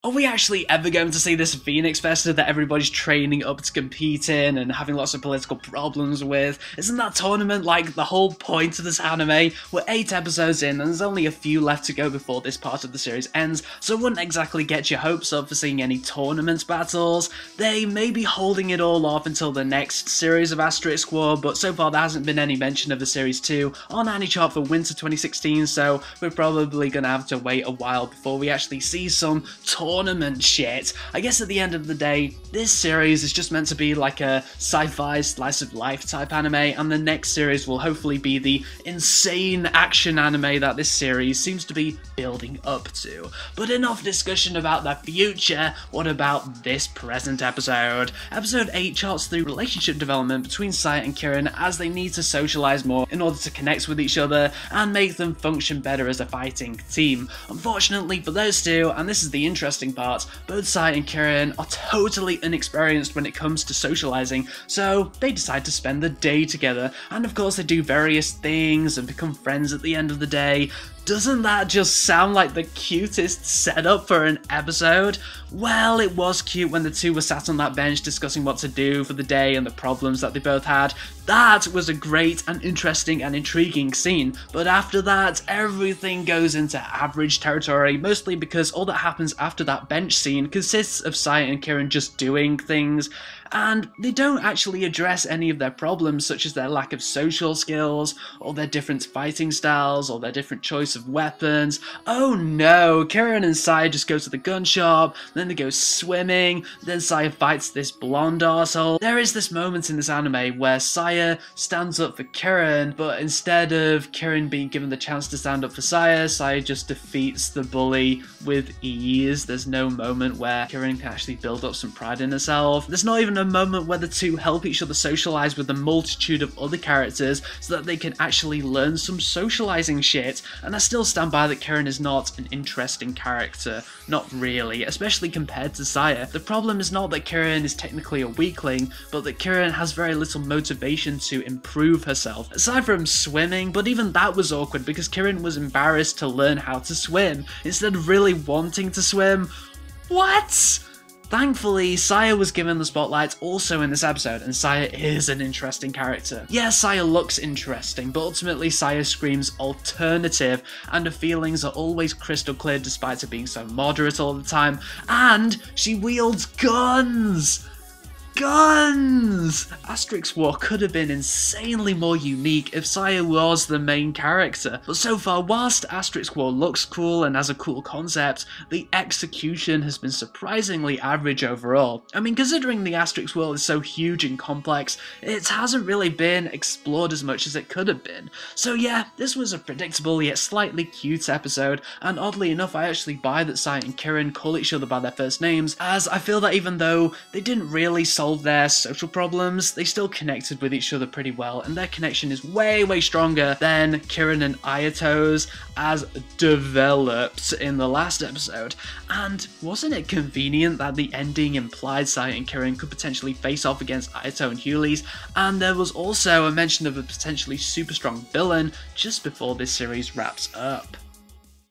Are we actually ever going to see this Phoenix Festa that everybody's training up to compete in and having lots of political problems with? Isn't that tournament like the whole point of this anime? We're 8 episodes in and there's only a few left to go before this part of the series ends, so it wouldn't exactly get your hopes up for seeing any tournament battles. They may be holding it all off until the next series of Asterisk War, but so far there hasn't been any mention of the Series 2 on any chart for Winter 2016, so we're probably gonna have to wait a while before we actually see some tournament shit. I guess at the end of the day, this series is just meant to be like a sci-fi slice of life type anime, and the next series will hopefully be the insane action anime that this series seems to be building up to. But enough discussion about the future, what about this present episode? Episode 8 charts through relationship development between Saya and Kirin as they need to socialize more in order to connect with each other and make them function better as a fighting team. Unfortunately for those two, and this is the interesting part, both Saya and Kirin are totally inexperienced when it comes to socializing, so they decide to spend the day together, and of course they do various things and become friends at the end of the day. Doesn't that just sound like the cutest setup for an episode? Well, it was cute when the two were sat on that bench discussing what to do for the day and the problems that they both had. That was a great and interesting and intriguing scene, but after that, everything goes into average territory, mostly because all that happens after that bench scene consists of Saya and Kirin just doing things, and they don't actually address any of their problems, such as their lack of social skills, or their different fighting styles, or their different choice of weapons. Oh no, Kirin and Saya just go to the gun shop, then they go swimming, then Saya fights this blonde arsehole. There is this moment in this anime where Saya stands up for Kirin, but instead of Kirin being given the chance to stand up for Saya, Saya just defeats the bully with ease. There's no moment where Kirin can actually build up some pride in herself. There's not even a moment where the two help each other socialize with a multitude of other characters so that they can actually learn some socializing shit, and I still stand by that Kirin is not an interesting character. Not really, especially compared to Saya. The problem is not that Kirin is technically a weakling, but that Kirin has very little motivation to improve herself, aside from swimming, but even that was awkward because Kirin was embarrassed to learn how to swim, instead of really wanting to swim. What? Thankfully, Saya was given the spotlight also in this episode, and Saya is an interesting character. Yeah, Saya looks interesting, but ultimately Saya screams alternative, and her feelings are always crystal clear despite her being so moderate all the time, and she wields guns! Guns! Asterisk War could have been insanely more unique if Saya was the main character, but so far, whilst Asterisk War looks cool and has a cool concept, the execution has been surprisingly average overall. I mean, considering the Asterisk world is so huge and complex, it hasn't really been explored as much as it could have been. So yeah, this was a predictable yet slightly cute episode, and oddly enough I actually buy that Saya and Kirin call each other by their first names, as I feel that even though they didn't really solve their social problems, they still connected with each other pretty well, and their connection is way stronger than Kirin and Ayato's as developed in the last episode. And wasn't it convenient that the ending implied Saya and Kirin could potentially face off against Ayato and Hulies, and there was also a mention of a potentially super strong villain just before this series wraps up.